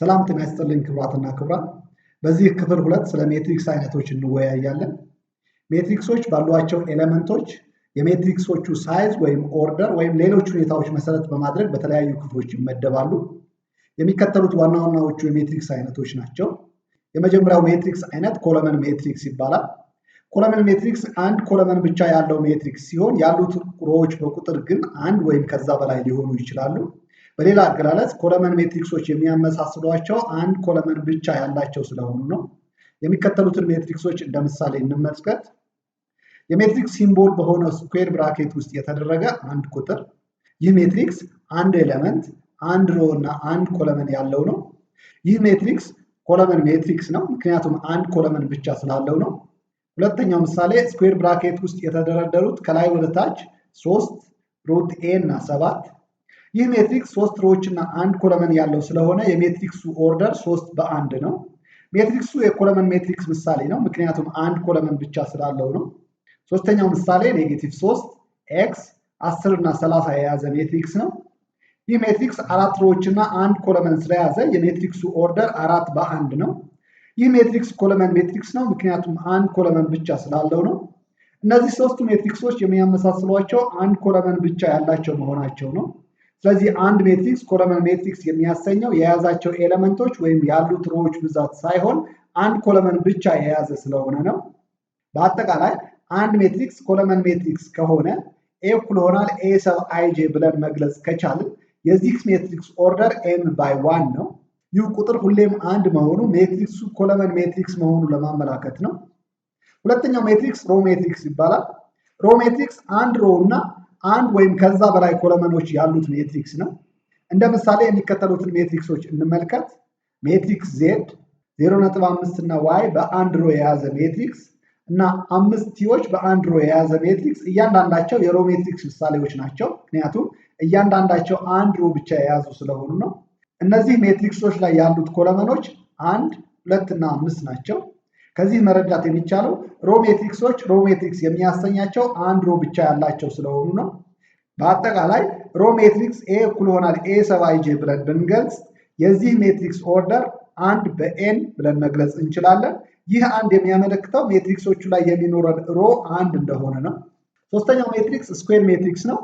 ሰላም ጤና ይስጥልኝ ክቡራትና ክቡራን። በዚህ ክፍል 2 ስለ ሜትሪክስ አይነቶች እንወያያለን። ሜትሪክሶች ባሏቸው ኤሌመንቶች የሜትሪክሶቹ ሳይዝ ወይም ኦርደር ወይም ሌሎች ሁኔታዎች መሰረት በማድረግ በተለያዩ ክፍሎች ይመደባሉ። የሚከተሉት ዋና ዋናዎቹ የሜትሪክስ አይነቶች ናቸው። የመጀመሪያው ሜትሪክስ አይነት ኮለመን ሜትሪክስ ይባላል። ኮለመን ሜትሪክስ አንድ ኮለመን ብቻ ያለው ሜትሪክስ ሲሆን ያሉት ሮዎች በቁጥር ግን አንድ ወይም ከዛ በላይ ሊሆኑ ይችላሉ። በሌላ አገላለጽ ኮለመን ሜትሪክሶች የሚያመሳስሏቸው አንድ ኮለመን ብቻ ያላቸው ስለሆኑ ነው። የሚከተሉትን ሜትሪክሶች እንደ ምሳሌ እንመልከት። የሜትሪክስ ሲምቦል በሆነው ስኩዌር ብራኬት ውስጥ የተደረገ አንድ ቁጥር። ይህ ሜትሪክስ አንድ ኤሌመንት፣ አንድ ሮ እና አንድ ኮለመን ያለው ነው። ይህ ሜትሪክስ ኮለመን ሜትሪክስ ነው፣ ምክንያቱም አንድ ኮለመን ብቻ ስላለው ነው። ሁለተኛው ምሳሌ ስኩዌር ብራኬት ውስጥ የተደረደሩት ከላይ ወደ ታች 3 ሩት ኤ እና 7። ይህ ሜትሪክስ 3 ሮዎች እና አንድ ኮለመን ያለው ስለሆነ የሜትሪክሱ ኦርደር 3 በ1 ነው። ሜትሪክሱ የኮለመን ሜትሪክስ ምሳሌ ነው፣ ምክንያቱም አንድ ኮለመን ብቻ ስላለው ነው። ሶስተኛው ምሳሌ -3 ኤክስ 10 እና 30 የያዘ ሜትሪክስ ነው። ይህ ሜትሪክስ 4 ሮዎች እና አንድ ኮለመን ስለያዘ የሜትሪክሱ ኦርደር 4 በ1 ነው። ይህ ሜትሪክስ ኮለመን ሜትሪክስ ነው፣ ምክንያቱም አንድ ኮለመን ብቻ ስላለው ነው። እነዚህ ሶስቱ ሜትሪክሶች የሚያመሳስሏቸው አንድ ኮለመን ብቻ ያላቸው መሆናቸው ነው። ስለዚህ አንድ ሜትሪክስ ኮለመን ሜትሪክስ የሚያሰኘው የያዛቸው ኤሌመንቶች ወይም ያሉት ሮዎች ብዛት ሳይሆን አንድ ኮለመን ብቻ የያዘ ስለሆነ ነው። በአጠቃላይ አንድ ሜትሪክስ ኮለመን ሜትሪክስ ከሆነ ኤ እኩል ይሆናል ኤ ሰብ አይጄ ብለን መግለጽ ከቻልን የዚህ ሜትሪክስ ኦርደር ኤም ባይ 1 ነው። ይህ ቁጥር ሁሌም አንድ መሆኑ ሜትሪክሱ ኮለመን ሜትሪክስ መሆኑን ለማመላከት ነው። ሁለተኛው ሜትሪክስ ሮ ሜትሪክስ ይባላል። ሮ ሜትሪክስ አንድ ሮ እና አንድ ወይም ከዛ በላይ ኮለመኖች ያሉት ሜትሪክስ ነው። እንደ ምሳሌ የሚከተሉትን ሜትሪክሶች እንመልከት። ሜትሪክስ ዜድ 0.5 እና ዋይ በአንድ ሮ የያዘ ሜትሪክስ እና 5 ቲዎች በአንድ ሮ የያዘ ሜትሪክስ እያንዳንዳቸው የሮ ሜትሪክስ ምሳሌዎች ናቸው፣ ምክንያቱም እያንዳንዳቸው አንድ ሮ ብቻ የያዙ ስለሆኑ ነው። እነዚህ ሜትሪክሶች ላይ ያሉት ኮለመኖች 1፣ 2 እና 5 ናቸው። ከዚህ መረዳት የሚቻለው ሮ ሜትሪክሶች ሮ ሜትሪክስ የሚያሰኛቸው አንድ ሮ ብቻ ያላቸው ስለሆኑ ነው። በአጠቃላይ ሮ ሜትሪክስ ኤ እኩል ይሆናል ኤ ሰብ አይጄ ብለን ብንገልጽ የዚህ ሜትሪክስ ኦርደር 1 በኤን ብለን መግለጽ እንችላለን። ይህ አንድ የሚያመለክተው ሜትሪክሶቹ ላይ የሚኖረን ሮ አንድ እንደሆነ ነው። ሶስተኛው ሜትሪክስ ስኩዌር ሜትሪክስ ነው።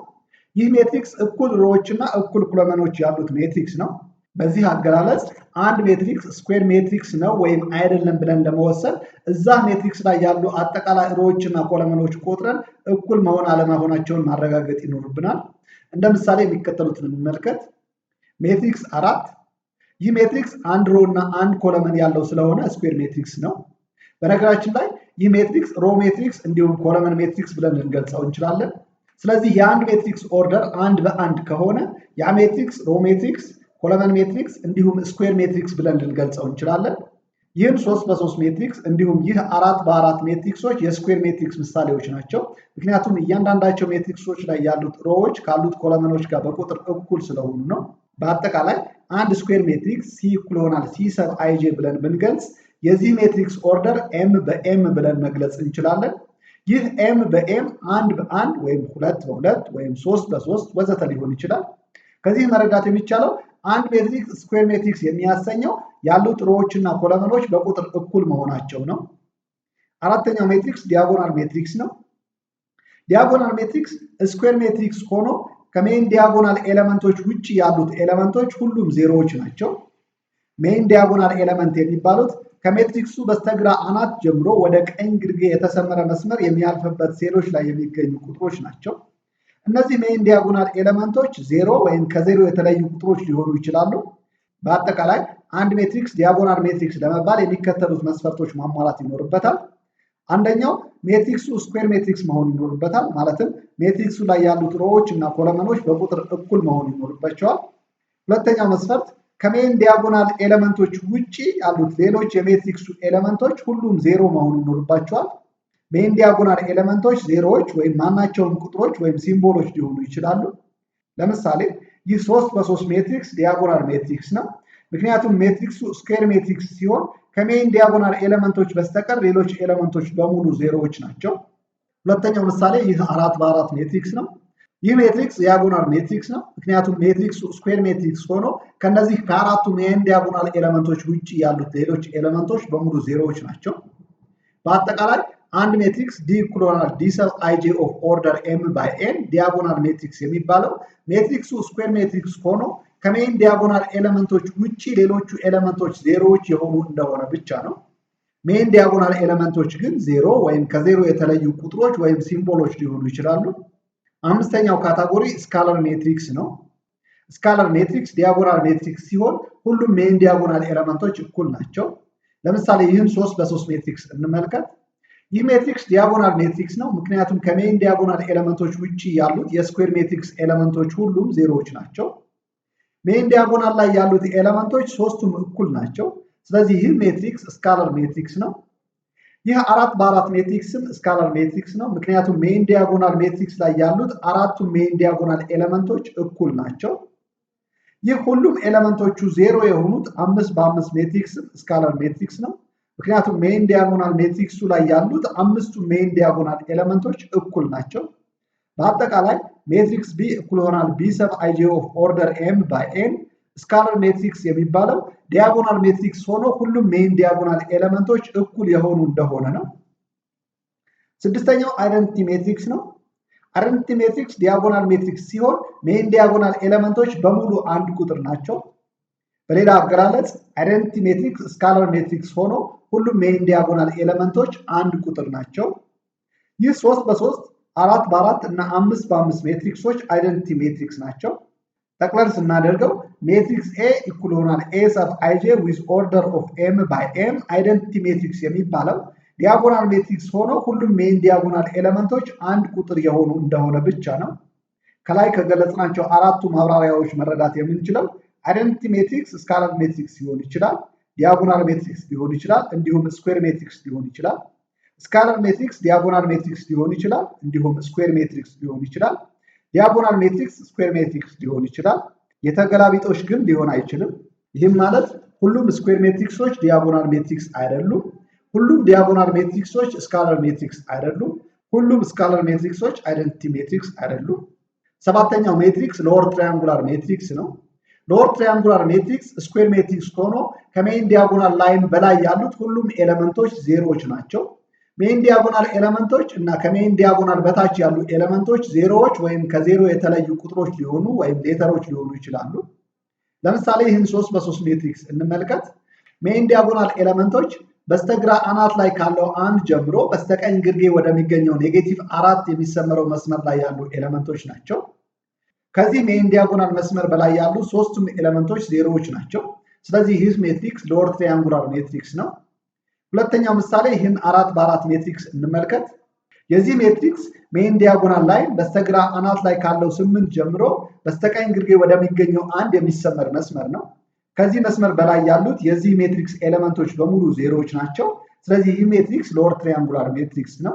ይህ ሜትሪክስ እኩል ሮዎች እና እኩል ኮለመኖች ያሉት ሜትሪክስ ነው። በዚህ አገላለጽ አንድ ሜትሪክስ ስኩዌር ሜትሪክስ ነው ወይም አይደለም ብለን ለመወሰን እዛ ሜትሪክስ ላይ ያሉ አጠቃላይ ሮዎች እና ኮለመኖች ቆጥረን እኩል መሆን አለመሆናቸውን ማረጋገጥ ይኖርብናል። እንደ ምሳሌ የሚከተሉትን እንመልከት። ሜትሪክስ 4። ይህ ሜትሪክስ አንድ ሮ እና አንድ ኮለመን ያለው ስለሆነ ስኩዌር ሜትሪክስ ነው። በነገራችን ላይ ይህ ሜትሪክስ ሮ ሜትሪክስ እንዲሁም ኮለመን ሜትሪክስ ብለን ልንገልጸው እንችላለን። ስለዚህ የአንድ ሜትሪክስ ኦርደር 1 በ1 ከሆነ ያ ሜትሪክስ ሮ ሜትሪክስ፣ ኮለመን ሜትሪክስ እንዲሁም ስኩዌር ሜትሪክስ ብለን ልንገልጸው እንችላለን። ይህም 3 በ3 ሜትሪክስ እንዲሁም ይህ 4 በ4 ሜትሪክሶች የስኩዌር ሜትሪክስ ምሳሌዎች ናቸው፣ ምክንያቱም እያንዳንዳቸው ሜትሪክሶች ላይ ያሉት ሮዎች ካሉት ኮለመኖች ጋር በቁጥር እኩል ስለሆኑ ነው። በአጠቃላይ አንድ ስኩዌር ሜትሪክስ ሲ እኩል ይሆናል ሲ ሰብ አይጄ ብለን ብንገልጽ የዚህ ሜትሪክስ ኦርደር ኤም በኤም ብለን መግለጽ እንችላለን። ይህ ኤም በኤም 1 በ1 ወይም 2 በ2 ወይም 3 በ3 ወዘተ ሊሆን ይችላል። ከዚህ መረዳት የሚቻለው አንድ ሜትሪክስ ስኩዌር ሜትሪክስ የሚያሰኘው ያሉት ሮዎች እና ኮለመኖች በቁጥር እኩል መሆናቸው ነው። አራተኛው ሜትሪክስ ዲያጎናል ሜትሪክስ ነው። ዲያጎናል ሜትሪክስ ስኩዌር ሜትሪክስ ሆኖ ከሜይን ዲያጎናል ኤሌመንቶች ውጭ ያሉት ኤሌመንቶች ሁሉም ዜሮዎች ናቸው። ሜይን ዲያጎናል ኤሌመንት የሚባሉት ከሜትሪክሱ በስተግራ አናት ጀምሮ ወደ ቀኝ ግርጌ የተሰመረ መስመር የሚያልፍበት ሴሎች ላይ የሚገኙ ቁጥሮች ናቸው። እነዚህ ሜይን ዲያጎናል ኤሌመንቶች ዜሮ ወይም ከዜሮ የተለዩ ቁጥሮች ሊሆኑ ይችላሉ። በአጠቃላይ አንድ ሜትሪክስ ዲያጎናል ሜትሪክስ ለመባል የሚከተሉት መስፈርቶች ማሟላት ይኖርበታል። አንደኛው ሜትሪክሱ ስኩዌር ሜትሪክስ መሆን ይኖርበታል። ማለትም ሜትሪክሱ ላይ ያሉት ሮዎች እና ኮለመኖች በቁጥር እኩል መሆን ይኖርባቸዋል። ሁለተኛው መስፈርት ከሜይን ዲያጎናል ኤሌመንቶች ውጪ ያሉት ሌሎች የሜትሪክሱ ኤሌመንቶች ሁሉም ዜሮ መሆን ይኖርባቸዋል። ሜይን ዲያጎናል ኤሌመንቶች ዜሮዎች ወይም ማናቸውም ቁጥሮች ወይም ሲምቦሎች ሊሆኑ ይችላሉ። ለምሳሌ ይህ 3 በ3 ሜትሪክስ ዲያጎናል ሜትሪክስ ነው፣ ምክንያቱም ሜትሪክሱ ስኩዌር ሜትሪክስ ሲሆን ከሜይን ዲያጎናል ኤሌመንቶች በስተቀር ሌሎች ኤሌመንቶች በሙሉ ዜሮዎች ናቸው። ሁለተኛው ምሳሌ ይህ 4 በ4 ሜትሪክስ ነው። ይህ ሜትሪክስ ዲያጎናል ሜትሪክስ ነው። ምክንያቱም ሜትሪክሱ ስኩዌር ሜትሪክስ ሆኖ ከነዚህ ከአራቱ ሜን ዲያጎናል ኤሌመንቶች ውጪ ያሉት ሌሎች ኤሌመንቶች በሙሉ ዜሮዎች ናቸው። በአጠቃላይ አንድ ሜትሪክስ ዲ እኩል ይሆናል ዲ ሰብ አይጄ ኦፍ ኦርደር ኤም ባይ ኤን ዲያጎናል ሜትሪክስ የሚባለው ሜትሪክሱ ስኩዌር ሜትሪክስ ሆኖ ከሜን ዲያጎናል ኤሌመንቶች ውጪ ሌሎቹ ኤሌመንቶች ዜሮዎች የሆኑ እንደሆነ ብቻ ነው። ሜን ዲያጎናል ኤሌመንቶች ግን ዜሮ ወይም ከዜሮ የተለዩ ቁጥሮች ወይም ሲምቦሎች ሊሆኑ ይችላሉ። አምስተኛው ካታጎሪ ስካለር ሜትሪክስ ነው። ስካለር ሜትሪክስ ዲያጎናል ሜትሪክስ ሲሆን ሁሉም ሜን ዲያጎናል ኤሌመንቶች እኩል ናቸው። ለምሳሌ ይህን 3 በ3 ሜትሪክስ እንመልከት። ይህ ሜትሪክስ ዲያጎናል ሜትሪክስ ነው። ምክንያቱም ከሜን ዲያጎናል ኤሌመንቶች ውጪ ያሉት የስኩዌር ሜትሪክስ ኤሌመንቶች ሁሉም ዜሮዎች ናቸው። ሜን ዲያጎናል ላይ ያሉት ኤሌመንቶች ሶስቱም እኩል ናቸው። ስለዚህ ይህ ሜትሪክስ ስካለር ሜትሪክስ ነው። ይህ 4 በ4 ሜትሪክስም ስካለር ሜትሪክስ ነው። ምክንያቱም ሜን ዲያጎናል ሜትሪክስ ላይ ያሉት አራቱም ሜን ዲያጎናል ኤሌመንቶች እኩል ናቸው። ይህ ሁሉም ኤሌመንቶቹ ዜሮ የሆኑት 5 በ5 ሜትሪክስም ስካለር ሜትሪክስ ነው። ምክንያቱም ሜን ዲያጎናል ሜትሪክሱ ላይ ያሉት አምስቱ ሜን ዲያጎናል ኤሌመንቶች እኩል ናቸው። በአጠቃላይ ሜትሪክስ ቢ እኩል ይሆናል ቢ ሰብ አይጄ ኦፍ ኦርደር ኤም ባይ ኤን ስካለር ሜትሪክስ የሚባለው ዲያጎናል ሜትሪክስ ሆኖ ሁሉም ሜን ዲያጎናል ኤሌመንቶች እኩል የሆኑ እንደሆነ ነው። ስድስተኛው አይደንቲቲ ሜትሪክስ ነው። አይደንቲቲ ሜትሪክስ ዲያጎናል ሜትሪክስ ሲሆን ሜን ዲያጎናል ኤሌመንቶች በሙሉ አንድ ቁጥር ናቸው። በሌላ አገላለጽ አይደንቲቲ ሜትሪክስ ስካለር ሜትሪክስ ሆኖ ሁሉም ሜን ዲያጎናል ኤሌመንቶች አንድ ቁጥር ናቸው። ይህ 3 በ3 4 በ4 እና 5 በ5 ሜትሪክሶች አይደንቲቲ ሜትሪክስ ናቸው። ጠቅለል ስናደርገው ሜትሪክስ ኤ እኩል ይሆናል ኤ ሰብ አይጄ ዊዝ ኦርደር ኦፍ ኤም ባይ ኤም አይደንቲቲ ሜትሪክስ የሚባለው ዲያጎናል ሜትሪክስ ሆኖ ሁሉም ሜን ዲያጎናል ኤሌመንቶች አንድ ቁጥር የሆኑ እንደሆነ ብቻ ነው። ከላይ ከገለጽናቸው አራቱ ማብራሪያዎች መረዳት የምንችለው አይደንቲቲ ሜትሪክስ ስካለር ሜትሪክስ ሊሆን ይችላል፣ ዲያጎናል ሜትሪክስ ሊሆን ይችላል፣ እንዲሁም ስኩዌር ሜትሪክስ ሊሆን ይችላል። ስካለር ሜትሪክስ ዲያጎናል ሜትሪክስ ሊሆን ይችላል፣ እንዲሁም ስኩዌር ሜትሪክስ ሊሆን ይችላል። ዲያጎናል ሜትሪክስ ስኩዌር ሜትሪክስ ሊሆን ይችላል። የተገላቢጦሽ ግን ሊሆን አይችልም። ይህም ማለት ሁሉም ስኩዌር ሜትሪክሶች ዲያጎናል ሜትሪክስ አይደሉም። ሁሉም ዲያጎናል ሜትሪክሶች ስካለር ሜትሪክስ አይደሉም። ሁሉም ስካለር ሜትሪክሶች አይደንቲቲ ሜትሪክስ አይደሉም። ሰባተኛው ሜትሪክስ ሎወር ትራያንጉላር ሜትሪክስ ነው። ሎወር ትራያንጉላር ሜትሪክስ ስኩዌር ሜትሪክስ ሆኖ ከሜን ዲያጎናል ላይን በላይ ያሉት ሁሉም ኤሌመንቶች ዜሮዎች ናቸው። ሜን ዲያጎናል ኤሌመንቶች እና ከሜን ዲያጎናል በታች ያሉ ኤሌመንቶች ዜሮዎች ወይም ከዜሮ የተለዩ ቁጥሮች ሊሆኑ ወይም ሌተሮች ሊሆኑ ይችላሉ። ለምሳሌ ይህን 3 በ3 ሜትሪክስ እንመልከት። ሜን ዲያጎናል ኤሌመንቶች በስተግራ አናት ላይ ካለው 1 ጀምሮ በስተቀኝ ግርጌ ወደሚገኘው -4 የሚሰመረው መስመር ላይ ያሉ ኤሌመንቶች ናቸው። ከዚህ ሜን ዲያጎናል መስመር በላይ ያሉ ሶስቱም ኤሌመንቶች ዜሮዎች ናቸው። ስለዚህ ይህ ሜትሪክስ ሎወር ትራያንጉላር ሜትሪክስ ነው። ሁለተኛው ምሳሌ ይህን 4 በ4 ሜትሪክስ እንመልከት። የዚህ ሜትሪክስ ሜን ዲያጎናል ላይ በስተግራ አናት ላይ ካለው 8 ጀምሮ በስተቀኝ ግርጌ ወደሚገኘው 1 የሚሰመር መስመር ነው። ከዚህ መስመር በላይ ያሉት የዚህ ሜትሪክስ ኤሌመንቶች በሙሉ ዜሮዎች ናቸው። ስለዚህ ይህ ሜትሪክስ ሎወር ትራያንጉላር ሜትሪክስ ነው።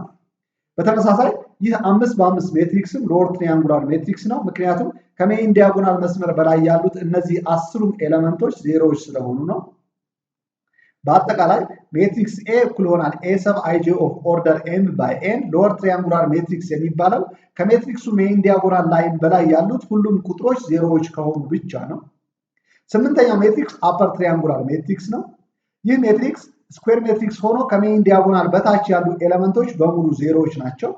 በተመሳሳይ ይህ 5 በ5 ሜትሪክስም ሎወር ትራያንጉላር ሜትሪክስ ነው። ምክንያቱም ከሜን ዲያጎናል መስመር በላይ ያሉት እነዚህ 10ሩም ኤሌመንቶች ዜሮዎች ስለሆኑ ነው። በአጠቃላይ ሜትሪክስ ኤ እኩል ይሆናል ኤ ሰብ አይጄ ኦፍ ኦርደር ኤም ባይ ኤን ሎወር ትራያንጉላር ሜትሪክስ የሚባለው ከሜትሪክሱ ሜን ዲያጎናል ላይን በላይ ያሉት ሁሉም ቁጥሮች ዜሮዎች ከሆኑ ብቻ ነው። ስምንተኛው ሜትሪክስ አፐር ትራያንጉላር ሜትሪክስ ነው። ይህ ሜትሪክስ ስኩዌር ሜትሪክስ ሆኖ ከሜን ዲያጎናል በታች ያሉ ኤሌመንቶች በሙሉ ዜሮዎች ናቸው።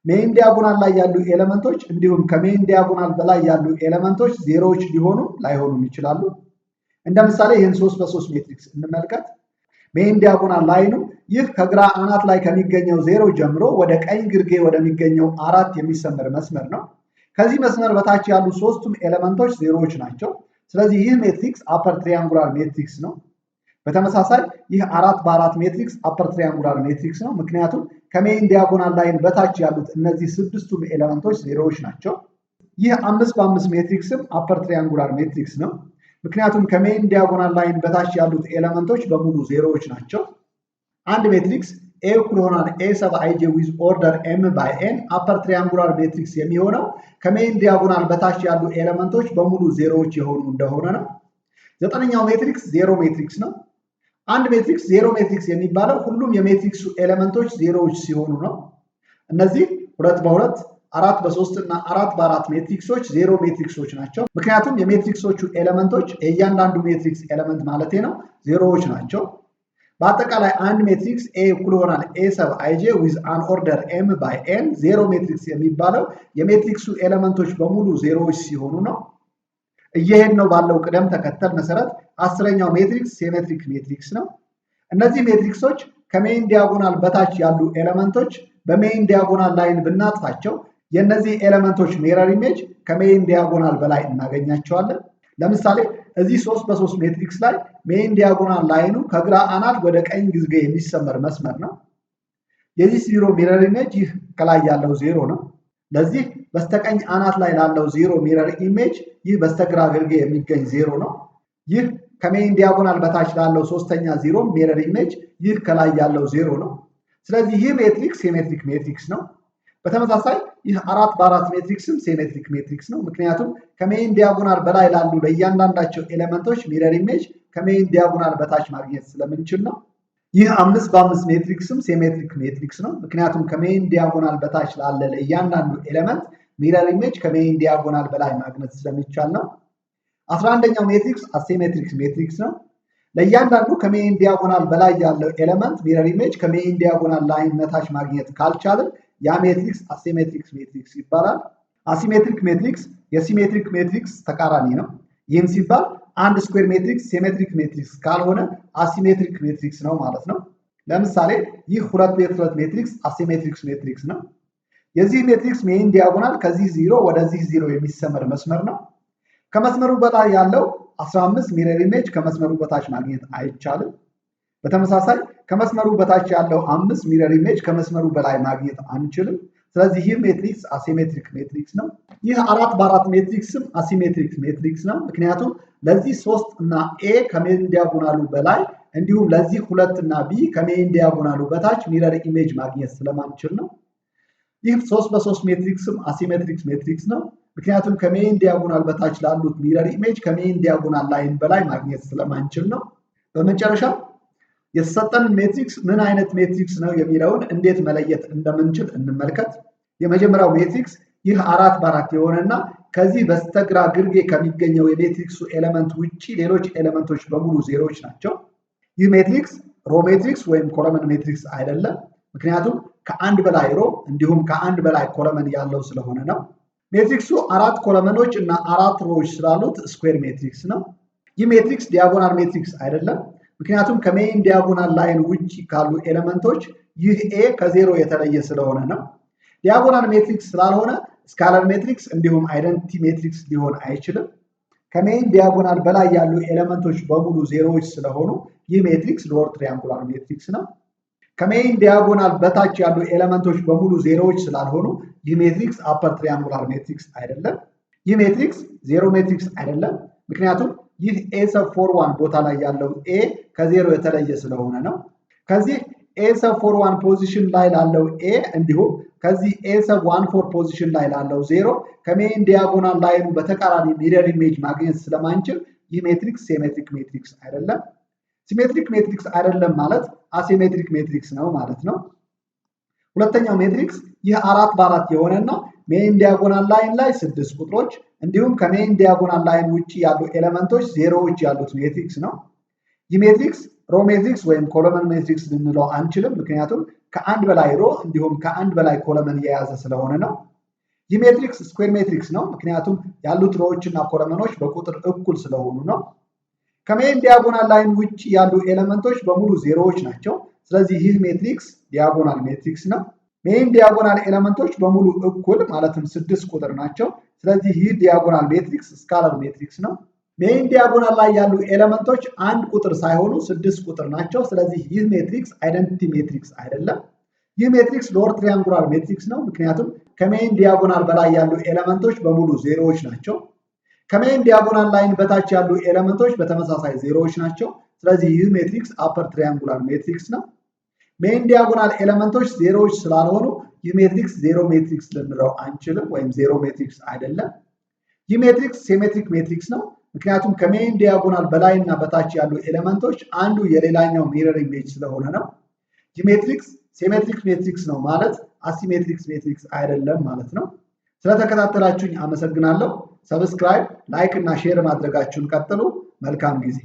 ሜን ዲያጎናል ላይ ያሉ ኤሌመንቶች እንዲሁም ከሜን ዲያጎናል በላይ ያሉ ኤሌመንቶች ዜሮዎች ሊሆኑ ላይሆኑም ይችላሉ። እንደ ምሳሌ ይህን 3 በ3 ሜትሪክስ እንመልከት። ሜን ዲያጎናል ላይኑ ይህ ከግራ አናት ላይ ከሚገኘው 0 ጀምሮ ወደ ቀኝ ግርጌ ወደሚገኘው 4 የሚሰመር መስመር ነው። ከዚህ መስመር በታች ያሉ ሶስቱም ኤሌመንቶች ዜሮዎች ናቸው። ስለዚህ ይህ ሜትሪክስ አፐር ትራያንጉላር ሜትሪክስ ነው። በተመሳሳይ ይህ 4 በ4 ሜትሪክስ አፐር ትራያንጉላር ሜትሪክስ ነው። ምክንያቱም ከሜን ዲያጎናል ላይን በታች ያሉት እነዚህ 6ቱም ኤሌመንቶች ዜሮዎች ናቸው። ይህ 5 በ5 ሜትሪክስም አፐር ትራያንጉላር ሜትሪክስ ነው። ምክንያቱም ከሜን ዲያጎናል ላይን በታች ያሉት ኤሌመንቶች በሙሉ ዜሮዎች ናቸው። አንድ ሜትሪክስ ኤ እኩል ይሆናል ኤ ሰብ አይጄ ዊዝ ኦርደር ኤም ባይ ኤን አፐር ትራያንጉላር ሜትሪክስ የሚሆነው ከሜን ዲያጎናል በታች ያሉ ኤሌመንቶች በሙሉ ዜሮዎች የሆኑ እንደሆነ ነው። ዘጠነኛው ሜትሪክስ ዜሮ ሜትሪክስ ነው። አንድ ሜትሪክስ ዜሮ ሜትሪክስ የሚባለው ሁሉም የሜትሪክሱ ኤሌመንቶች ዜሮዎች ሲሆኑ ነው። እነዚህ 2 በ2፣ 4 በ3 እና 4 በ4 ሜትሪክሶች ዜሮ ሜትሪክሶች ናቸው። ምክንያቱም የሜትሪክሶቹ ኤሌመንቶች የእያንዳንዱ ሜትሪክስ ኤሌመንት ማለቴ ነው ዜሮዎች ናቸው። በአጠቃላይ አንድ ሜትሪክስ ኤ እኩል ይሆናል ኤ ሰብ አይጄ ዊዝ አን ኦርደር ኤም ባይ ኤን ዜሮ ሜትሪክስ የሚባለው የሜትሪክሱ ኤሌመንቶች በሙሉ ዜሮዎች ሲሆኑ ነው። እየሄድነው ባለው ቅደም ተከተል መሰረት 10ኛው ሜትሪክስ ሲሜትሪክ ሜትሪክስ ነው። እነዚህ ሜትሪክሶች ከሜይን ዲያጎናል በታች ያሉ ኤሌመንቶች በሜይን ዲያጎናል ላይን ብናጥፋቸው የእነዚህ ኤሌመንቶች ሚረር ኢሜጅ ከሜይን ዲያጎናል በላይ እናገኛቸዋለን። ለምሳሌ እዚህ 3 በ3 ሜትሪክስ ላይ ሜይን ዲያጎናል ላይኑ ከግራ አናት ወደ ቀኝ ግዝጌ የሚሰመር መስመር ነው። የዚህ ዜሮ ሚረር ኢሜጅ ይህ ከላይ ያለው ዜሮ ነው። ለዚህ በስተቀኝ አናት ላይ ላለው ዜሮ ሚረር ኢሜጅ ይህ በስተግራ ግርጌ የሚገኝ ዜሮ ነው። ይህ ከሜይን ዲያጎናል በታች ላለው ሶስተኛ ዜሮ ሚረር ኢሜጅ ይህ ከላይ ያለው ዜሮ ነው። ስለዚህ ይህ ሜትሪክስ ሲሜትሪክ ሜትሪክስ ነው። በተመሳሳይ ይህ 4 በ4 ሜትሪክስም ሲሜትሪክ ሜትሪክስ ነው። ምክንያቱም ከሜይን ዲያጎናል በላይ ላሉ ለእያንዳንዳቸው ኤሌመንቶች ሚረር ኢሜጅ ከሜይን ዲያጎናል በታች ማግኘት ስለምንችል ነው። ይህ 5 በ5 ሜትሪክስም ሲሜትሪክ ሜትሪክስ ነው። ምክንያቱም ከሜይን ዲያጎናል በታች ላለ ለእያንዳንዱ ኤሌመንት ሚረር ኢሜጅ ከሜይን ዲያጎናል በላይ ማግኘት ስለሚቻል ነው። 11ኛው ሜትሪክስ አሲሜትሪክ ሜትሪክስ ነው። ለእያንዳንዱ ከሜይን ዲያጎናል በላይ ያለው ኤሌመንት ሚረር ኢሜጅ ከሜይን ዲያጎናል ላይን በታች ማግኘት ካልቻልን ያ ሜትሪክስ አሲሜትሪክ ሜትሪክስ ይባላል። አሲሜትሪክ ሜትሪክስ የሲሜትሪክ ሜትሪክስ ተቃራኒ ነው። ይህም ሲባል አንድ ስኩዌር ሜትሪክስ ሲሜትሪክ ሜትሪክስ ካልሆነ አሲሜትሪክ ሜትሪክስ ነው ማለት ነው። ለምሳሌ ይህ 2 ሜትሪክስ አሲሜትሪክ ሜትሪክስ ነው። የዚህ ሜትሪክስ ሜይን ዲያጎናል ከዚህ ዜሮ ወደዚህ ዜሮ የሚሰመር መስመር ነው። ከመስመሩ በላይ ያለው 15 ሚረር ኢሜጅ ከመስመሩ በታች ማግኘት አይቻልም። በተመሳሳይ ከመስመሩ በታች ያለው 5 ሚረር ኢሜጅ ከመስመሩ በላይ ማግኘት አንችልም። ስለዚህ ይህ ሜትሪክስ አሲሜትሪክ ሜትሪክስ ነው። ይህ 4 በ4 ሜትሪክስም አሲሜትሪክ ሜትሪክስ ነው። ምክንያቱም ለዚህ 3 እና ኤ ከሜይን ዲያጎናሉ በላይ እንዲሁም ለዚህ 2 እና ቢ ከሜይን ዲያጎናሉ በታች ሚረር ኢሜጅ ማግኘት ስለማንችል ነው። ይህ 3 በ3 ሜትሪክስም አሲሜትሪክ ሜትሪክስ ነው። ምክንያቱም ከሜይን ዲያጎናል በታች ላሉት ሚረር ኢሜጅ ከሜይን ዲያጎናል ላይን በላይ ማግኘት ስለማንችል ነው። በመጨረሻ የተሰጠንን ሜትሪክስ ምን አይነት ሜትሪክስ ነው የሚለውን እንዴት መለየት እንደምንችል እንመልከት። የመጀመሪያው ሜትሪክስ ይህ 4 በ4 የሆነና ከዚህ በስተግራ ግርጌ ከሚገኘው የሜትሪክሱ ኤሌመንት ውጪ ሌሎች ኤሌመንቶች በሙሉ ዜሮዎች ናቸው። ይህ ሜትሪክስ ሮ ሜትሪክስ ወይም ኮለመን ሜትሪክስ አይደለም። ምክንያቱም ከአንድ በላይ ሮ እንዲሁም ከአንድ በላይ ኮለመን ያለው ስለሆነ ነው። ሜትሪክሱ 4 ኮለመኖች እና 4 ሮዎች ስላሉት ስኩዌር ሜትሪክስ ነው። ይህ ሜትሪክስ ዲያጎናል ሜትሪክስ አይደለም። ምክንያቱም ከሜይን ዲያጎናል ላይን ውጪ ካሉ ኤሌመንቶች ይህ ኤ ከዜሮ የተለየ ስለሆነ ነው። ዲያጎናል ሜትሪክስ ስላልሆነ ስካለር ሜትሪክስ እንዲሁም አይደንቲቲ ሜትሪክስ ሊሆን አይችልም። ከሜይን ዲያጎናል በላይ ያሉ ኤሌመንቶች በሙሉ ዜሮዎች ስለሆኑ ይህ ሜትሪክስ ሎወር ትሪያንጉላር ሜትሪክስ ነው። ከሜይን ዲያጎናል በታች ያሉ ኤሌመንቶች በሙሉ ዜሮዎች ስላልሆኑ ይህ ሜትሪክስ አፐር ትሪያንጉላር ሜትሪክስ አይደለም። ይህ ሜትሪክስ ዜሮ ሜትሪክስ አይደለም። ምክንያቱም ይህ ኤ ሰብ 4 ቦታ ላይ ያለው ኤ ከዜሮ የተለየ ስለሆነ ነው። ከዚህ ኤ ሰብ 4 ፖዚሽን ላይ ላለው ኤ እንዲሁም ከዚህ ኤ ሰብ 14 ፖዚሽን ላይ ላለው ዜሮ ከሜይን ዲያጎናል ላይኑ በተቃራኒ ሚረር ኢሜጅ ማግኘት ስለማንችል ይህ ሜትሪክስ ሲሜትሪክ ሜትሪክስ አይደለም። ሲሜትሪክ ሜትሪክስ አይደለም ማለት አሲሜትሪክ ሜትሪክስ ነው ማለት ነው። ሁለተኛው ሜትሪክስ ይህ 4 በ4 የሆነና ሜይን ዲያጎናል ላይን ላይ 6 ቁጥሮች እንዲሁም ከሜይን ዲያጎናል ላይን ውጪ ያሉ ኤሌመንቶች ዜሮዎች ያሉት ሜትሪክስ ነው። ይህ ሜትሪክስ ሮ ሜትሪክስ ወይም ኮለመን ሜትሪክስ ልንለው አንችልም። ምክንያቱም ከአንድ በላይ ሮ እንዲሁም ከአንድ በላይ ኮለመን የያዘ ስለሆነ ነው። ይህ ሜትሪክስ ስኩዌር ሜትሪክስ ነው። ምክንያቱም ያሉት ሮዎችና ኮለመኖች በቁጥር እኩል ስለሆኑ ነው። ከሜይን ዲያጎናል ላይን ውጪ ያሉ ኤሌመንቶች በሙሉ ዜሮዎች ናቸው። ስለዚህ ይህ ሜትሪክስ ዲያጎናል ሜትሪክስ ነው። ሜይን ዲያጎናል ኤሌመንቶች በሙሉ እኩል ማለትም 6 ቁጥር ናቸው። ስለዚህ ይህ ዲያጎናል ሜትሪክስ ስካለር ሜትሪክስ ነው። ሜይን ዲያጎናል ላይ ያሉ ኤሌመንቶች አንድ ቁጥር ሳይሆኑ 6 ቁጥር ናቸው። ስለዚህ ይህ ሜትሪክስ አይደንቲቲ ሜትሪክስ አይደለም። ይህ ሜትሪክስ ሎወር ትሪያንጉላር ሜትሪክስ ነው። ምክንያቱም ከሜይን ዲያጎናል በላይ ያሉ ኤሌመንቶች በሙሉ ዜሮዎች ናቸው። ከሜይን ዲያጎናል ላይን በታች ያሉ ኤሌመንቶች በተመሳሳይ ዜሮዎች ናቸው። ስለዚህ ይህ ሜትሪክስ አፐር ትሪያንጉላር ሜትሪክስ ነው። ሜይን ዲያጎናል ኤሌመንቶች ዜሮዎች ስላልሆኑ ይህ ሜትሪክስ ዜሮ ሜትሪክስ ልንለው አንችልም ወይም ዜሮ ሜትሪክስ አይደለም። ይህ ሜትሪክስ ሲሜትሪክ ሜትሪክስ ነው። ምክንያቱም ከሜይን ዲያጎናል በላይና በታች ያሉ ኤሌመንቶች አንዱ የሌላኛው ሚረር ኢሜጅ ስለሆነ ነው። ይህ ሜትሪክስ ሲሜትሪክ ሜትሪክስ ነው ማለት አሲሜትሪክ ሜትሪክስ አይደለም ማለት ነው። ስለተከታተላችሁኝ አመሰግናለሁ። ሰብስክራይብ፣ ላይክ እና ሼር ማድረጋችሁን ቀጥሉ። መልካም ጊዜ